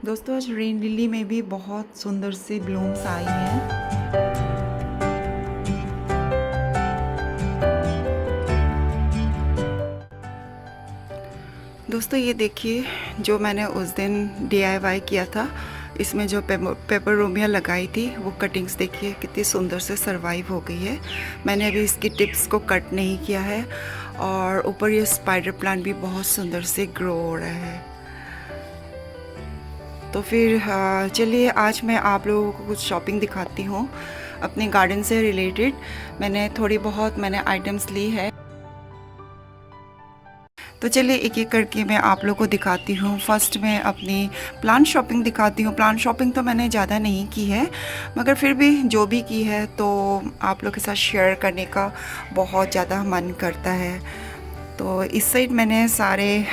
दोस्तों आज rain lily में भी बहुत सुंदर सी ब्लूम्स आई हैं। दोस्तों ये देखिए, जो मैंने उस दिन DIY किया था, इसमें जो पेपर रोमिया लगाई थी वो कटिंग्स देखिए कितनी सुंदर से सरवाइव हो गई है। मैंने अभी इसकी टिप्स को कट नहीं किया है और ऊपर ये स्पाइडर प्लांट भी बहुत सुंदर से ग्रो हो रहा है। तो फिर चलिए आज मैं आप लोगों को कुछ शॉपिंग दिखाती हूँ अपने गार्डन से रिलेटेड। मैंने थोड़ी बहुत आइटम्स ली है, तो चलिए एक एक करके मैं आप लोगों को दिखाती हूँ। फर्स्ट मैं अपनी प्लांट शॉपिंग दिखाती हूँ। प्लांट शॉपिंग तो मैंने ज़्यादा नहीं की है, मगर फिर भी जो भी की है तो आप लोग के साथ शेयर करने का बहुत ज़्यादा मन करता है। तो इस साइड मैंने सारे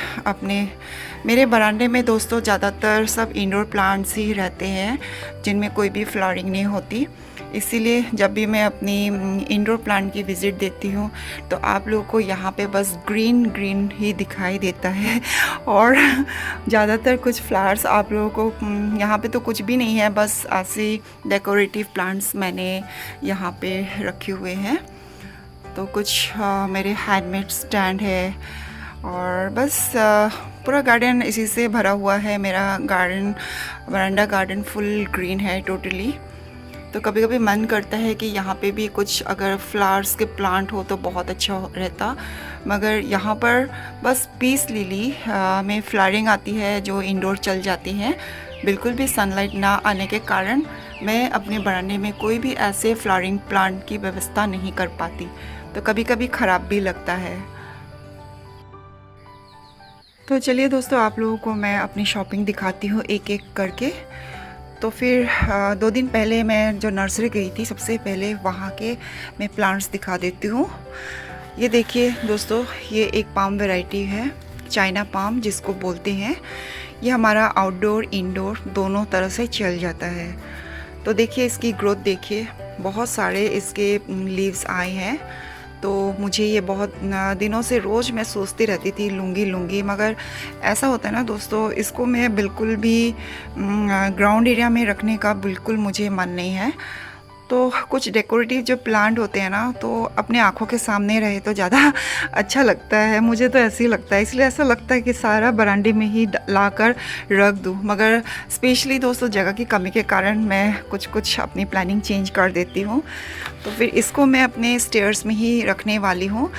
मेरे बरामदे में दोस्तों ज़्यादातर सब इंडोर प्लांट्स ही रहते हैं जिनमें कोई भी फ्लावरिंग नहीं होती। इसीलिए जब भी मैं अपनी इंडोर प्लांट की विज़िट देती हूँ तो आप लोगों को यहाँ पे बस ग्रीन ग्रीन ही दिखाई देता है और ज़्यादातर कुछ फ्लावर्स आप लोगों को यहाँ पे तो कुछ भी नहीं है, बस ऐसे डेकोरेटिव प्लांट्स मैंने यहाँ पे रखे हुए हैं। तो कुछ मेरे हैंडमेड स्टैंड है और बस पूरा गार्डन इसी से भरा हुआ है। मेरा गार्डन, वरांडा गार्डन फुल ग्रीन है टोटली। तो कभी कभी मन करता है कि यहाँ पे भी कुछ अगर फ्लावर्स के प्लांट हो तो बहुत अच्छा रहता, मगर यहाँ पर बस पीस लिली में फ्लावरिंग आती है जो इंडोर चल जाती हैं। बिल्कुल भी सनलाइट ना आने के कारण मैं अपने बरामदे में कोई भी ऐसे फ्लावरिंग प्लांट की व्यवस्था नहीं कर पाती, तो कभी कभी ख़राब भी लगता है। तो चलिए दोस्तों आप लोगों को मैं अपनी शॉपिंग दिखाती हूँ एक एक करके। तो फिर 2 दिन पहले मैं जो नर्सरी गई थी सबसे पहले वहाँ के मैं प्लांट्स दिखा देती हूँ। ये देखिए दोस्तों, ये एक पाम वैरायटी है, चाइना पाम जिसको बोलते हैं। ये हमारा आउटडोर इंडोर दोनों तरह से चल जाता है। तो देखिए इसकी ग्रोथ देखिए, बहुत सारे इसके लीव्स आए हैं। तो मुझे ये बहुत दिनों से रोज़ मैं सोचती रहती थी लूँगी, मगर ऐसा होता है ना दोस्तों, इसको मैं बिल्कुल भी ग्राउंड एरिया में रखने का बिल्कुल मुझे मन नहीं है। तो कुछ डेकोरेटिव जो प्लांट होते हैं ना, तो अपने आँखों के सामने रहे तो ज़्यादा अच्छा लगता है। मुझे तो ऐसे ही लगता है, इसलिए ऐसा लगता है कि सारा बरामदे में ही लाकर रख दूँ, मगर स्पेशली दोस्तों जगह की कमी के कारण मैं कुछ अपनी प्लानिंग चेंज कर देती हूँ। तो फिर इसको मैं अपने स्टेयर्स में ही रखने वाली हूँ।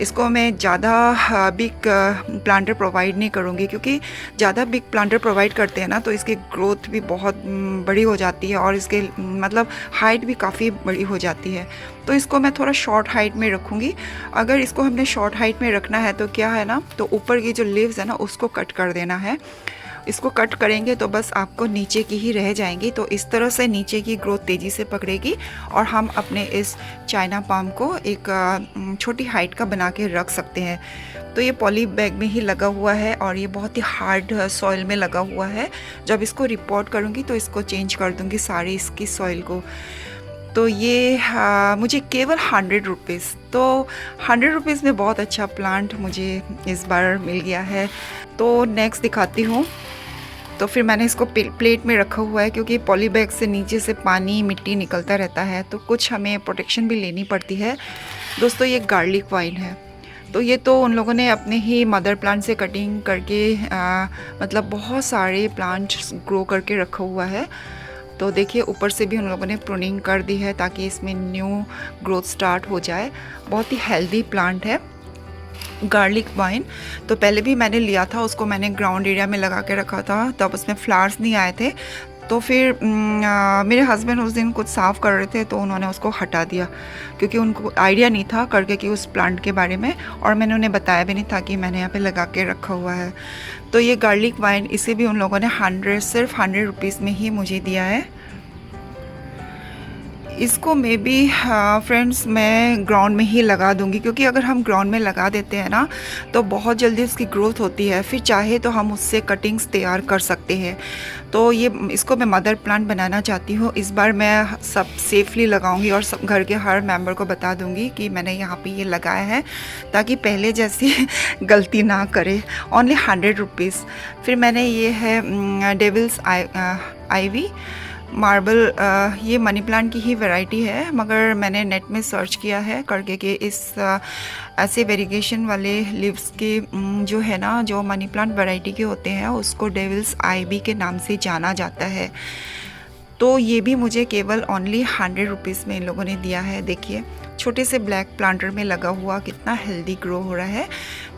इसको मैं ज़्यादा बिग प्लांटर प्रोवाइड नहीं करूँगी, क्योंकि ज़्यादा बिग प्लांटर प्रोवाइड करते हैं ना तो इसकी ग्रोथ भी बहुत बड़ी हो जाती है और इसके हाइट भी काफ़ी बड़ी हो जाती है। तो इसको मैं थोड़ा शॉर्ट हाइट में रखूँगी। अगर इसको हमने शॉर्ट हाइट में रखना है तो क्या है ना, तो ऊपर की जो लीव्स है ना उसको कट कर देना है। इसको कट करेंगे तो बस आपको नीचे की ही रह जाएंगी। तो इस तरह से नीचे की ग्रोथ तेज़ी से पकड़ेगी और हम अपने इस चाइना पाम को एक छोटी हाइट का बना के रख सकते हैं। तो ये पॉली बैग में ही लगा हुआ है और ये बहुत ही हार्ड सॉइल में लगा हुआ है। जब इसको रिपोर्ट करूँगी तो इसको चेंज कर दूँगी सारी इसकी सॉइल को। तो ये मुझे केवल 100 रुपीज़, तो 100 रुपीज़ में बहुत अच्छा प्लांट मुझे इस बार मिल गया है। तो नेक्स्ट दिखाती हूँ। तो फिर मैंने इसको प्लेट में रखा हुआ है, क्योंकि पॉली बैग से नीचे से पानी मिट्टी निकलता रहता है, तो कुछ हमें प्रोटेक्शन भी लेनी पड़ती है। दोस्तों ये गार्लिक वाइन है, तो ये तो उन लोगों ने अपने ही मदर प्लांट से कटिंग करके बहुत सारे प्लांट्स ग्रो करके रखा हुआ है। तो देखिए ऊपर से भी उन लोगों ने प्रूनिंग कर दी है ताकि इसमें न्यू ग्रोथ स्टार्ट हो जाए। बहुत ही हेल्दी प्लांट है गार्लिक वाइन। तो पहले भी मैंने लिया था, उसको मैंने ग्राउंड एरिया में लगा के रखा था, तब उसमें फ्लावर्स नहीं आए थे। तो फिर मेरे हस्बैंड उस दिन कुछ साफ़ कर रहे थे तो उन्होंने उसको हटा दिया, क्योंकि उनको आइडिया नहीं था करके कि उस प्लांट के बारे में, और मैंने उन्हें बताया भी नहीं था कि मैंने यहाँ पे लगा के रखा हुआ है। तो ये गार्लिक वाइन, इसे भी उन लोगों ने सिर्फ 100 रुपीज़ में ही मुझे दिया है। इसको मे बी फ्रेंड्स मैं ग्राउंड में ही लगा दूंगी, क्योंकि अगर हम ग्राउंड में लगा देते हैं ना तो बहुत जल्दी उसकी ग्रोथ होती है, फिर चाहे तो हम उससे कटिंग्स तैयार कर सकते हैं। तो ये इसको मैं मदर प्लांट बनाना चाहती हूँ। इस बार मैं सब सेफली लगाऊंगी और सब घर के हर मेंबर को बता दूंगी कि मैंने यहाँ पे ये लगाया है, ताकि पहले जैसी गलती ना करे। Only 100 rupees. फिर मैंने ये है डेविल्स आईवी मार्बल, ये मनी प्लांट की ही वैरायटी है, मगर मैंने नेट में सर्च किया है करके कि इस ऐसे वेरिगेशन वाले लीव्स के जो है ना, जो मनी प्लांट वैरायटी के होते हैं उसको डेविल्स आईवी के नाम से जाना जाता है। तो ये भी मुझे केवल ओनली 100 रुपीज़ में इन लोगों ने दिया है। देखिए छोटे से ब्लैक प्लांटर में लगा हुआ कितना हेल्दी ग्रो हो रहा है।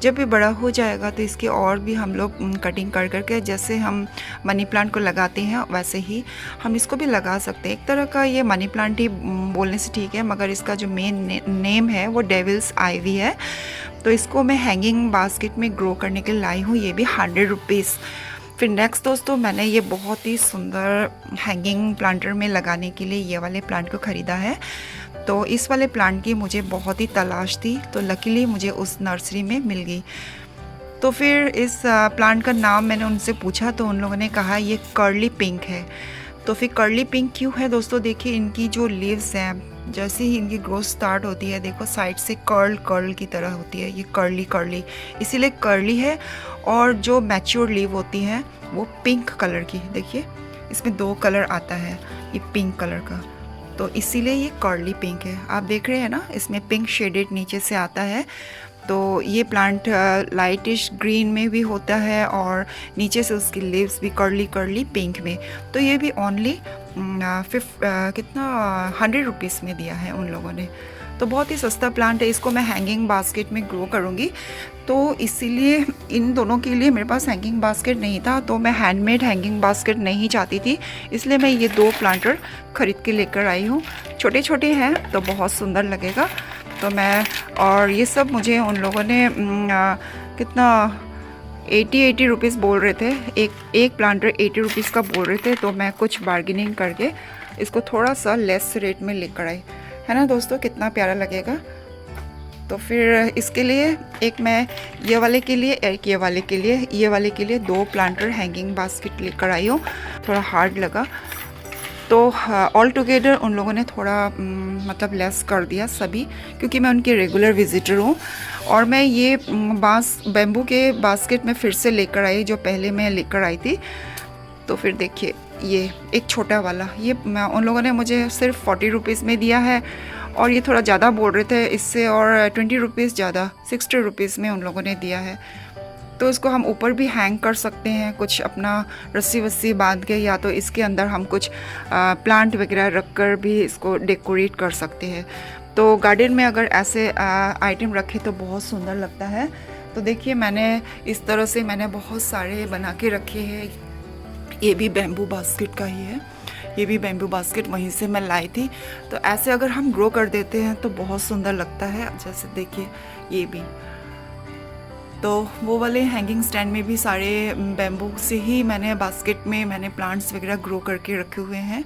जब ये बड़ा हो जाएगा तो इसके और भी हम लोग कटिंग कर करके, जैसे हम मनी प्लांट को लगाते हैं वैसे ही हम इसको भी लगा सकते हैं। एक तरह का ये मनी प्लांट ही बोलने से ठीक है, मगर इसका जो मेन नेम है वो डेविल्स आईवी है। तो इसको मैं हैंगिंग बास्केट में ग्रो करने के लिए लाई हूँ, ये भी 100 रुपीज़। फिर नेक्स्ट दोस्तों मैंने ये बहुत ही सुंदर हैंगिंग प्लांटर में लगाने के लिए ये वाले प्लांट को ख़रीदा है। तो इस वाले प्लांट की मुझे बहुत ही तलाश थी, तो लकीली मुझे उस नर्सरी में मिल गई। तो फिर इस प्लांट का नाम मैंने उनसे पूछा तो उन लोगों ने कहा ये कर्ली पिंक है। तो फिर कर्ली पिंक क्यों है दोस्तों, देखिए इनकी जो लीव्स हैं जैसे ही इनकी ग्रोथ स्टार्ट होती है, देखो साइड से कर्ल की तरह होती है, ये कर्ली इसीलिए कर्ली है। और जो मैच्योर लीव होती हैं वो पिंक कलर की, देखिए इसमें 2 कलर आता है ये पिंक कलर का, तो इसीलिए ये कर्ली पिंक है। आप देख रहे हैं ना, इसमें पिंक शेडेड नीचे से आता है। तो ये प्लांट लाइटिश ग्रीन में भी होता है और नीचे से उसकी लीव्स भी कर्ली पिंक में। तो ये भी ओनली कितना 100 रुपीज़ में दिया है उन लोगों ने। तो बहुत ही सस्ता प्लांट है। इसको मैं हैंगिंग बास्केट में ग्रो करूँगी, तो इसीलिए इन दोनों के लिए मेरे पास हैंगिंग बास्केट नहीं था, तो मैं हैंडमेड हैंगिंग बास्केट नहीं चाहती थी, इसलिए मैं ये 2 प्लांटर ख़रीद के लेकर आई हूँ। छोटे छोटे हैं तो बहुत सुंदर लगेगा। तो मैं, और ये सब मुझे उन लोगों ने कितना 80 रुपीज़ बोल रहे थे, एक प्लांटर 80 रुपीज़ का बोल रहे थे। तो मैं कुछ बार्गेनिंग करके इसको थोड़ा सा लेस रेट में लेकर आई, है ना दोस्तों, कितना प्यारा लगेगा। तो फिर इसके लिए एक मैं ये वाले के लिए, एक ये वाले के लिए, ये वाले के लिए 2 प्लांटर हैंगिंग बास्केट लेकर आई हूँ। थोड़ा हार्ड लगा तो ऑल टुगेदर उन लोगों ने थोड़ा मतलब लेस कर दिया सभी, क्योंकि मैं उनके रेगुलर विजिटर हूँ। और मैं ये बेम्बू के बास्केट में फिर से लेकर आई, जो पहले मैं लेकर आई थी। तो फिर देखिए ये एक छोटा वाला, ये उन लोगों ने मुझे सिर्फ 40 रुपीज़ में दिया है, और ये थोड़ा ज़्यादा बोल रहे थे इससे, और 20 रुपीज़ ज़्यादा 60 रुपीज़ में उन लोगों ने दिया है। तो इसको हम ऊपर भी हैंग कर सकते हैं, कुछ अपना रस्सी वस्सी बांध के, या तो इसके अंदर हम कुछ प्लांट वगैरह रख कर भी इसको डेकोरेट कर सकते हैं। तो गार्डन में अगर ऐसे आइटम रखे तो बहुत सुंदर लगता है। तो देखिए मैंने इस तरह से मैंने बहुत सारे बना के रखे हैं। ये भी बैम्बू बास्केट का ही है, ये भी बैम्बू बास्केट वहीं से मैं लाई थी। तो ऐसे अगर हम ग्रो कर देते हैं तो बहुत सुंदर लगता है। जैसे देखिए ये भी, तो वो वाले हैंगिंग स्टैंड में भी सारे बैम्बू से ही मैंने बास्केट में मैंने प्लांट्स वगैरह ग्रो करके रखे हुए हैं।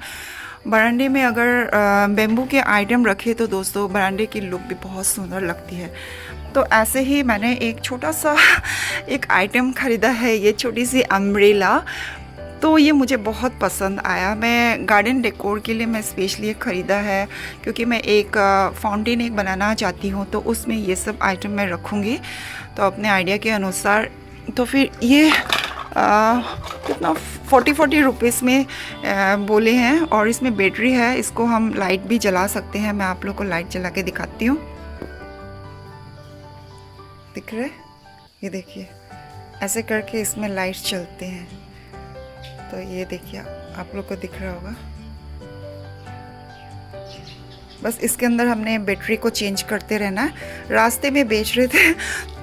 बरांडे में अगर बैम्बू के आइटम रखे तो दोस्तों बरांडे की लुक भी बहुत सुंदर लगती है। तो ऐसे ही मैंने एक छोटा सा एक आइटम ख़रीदा है, ये छोटी सी अम्ब्रेला। तो ये मुझे बहुत पसंद आया। मैं गार्डन डेकोर के लिए मैं स्पेशली ख़रीदा है, क्योंकि मैं एक फाउंटेन एक बनाना चाहती हूँ, तो उसमें ये सब आइटम मैं रखूँगी तो अपने आइडिया के अनुसार। तो फिर ये कितना 40 रुपीज़ में बोले हैं, और इसमें बैटरी है, इसको हम लाइट भी जला सकते हैं। मैं आप लोग को लाइट जला के दिखाती हूँ। दिख रहा है, ये देखिए ऐसे करके इसमें लाइट चलते हैं। तो ये देखिए आप लोग को दिख रहा होगा। बस इसके अंदर हमने बैटरी को चेंज करते रहना है। रास्ते में बेच रहे थे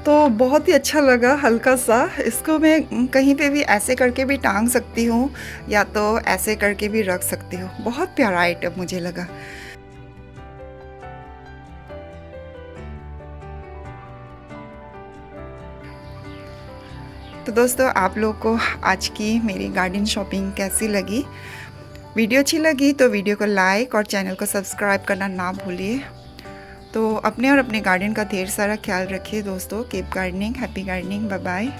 तो बहुत ही अच्छा लगा, हल्का सा। इसको मैं कहीं पे भी ऐसे करके भी टांग सकती हूँ, या तो ऐसे करके भी रख सकती हूँ। बहुत प्यारा आइटम मुझे लगा। तो दोस्तों आप लोग को आज की मेरी गार्डन शॉपिंग कैसी लगी, वीडियो अच्छी लगी तो वीडियो को लाइक और चैनल को सब्सक्राइब करना ना भूलिए। तो अपने और अपने गार्डन का ढेर सारा ख्याल रखिए दोस्तों। Keep gardening, happy gardening, bye bye.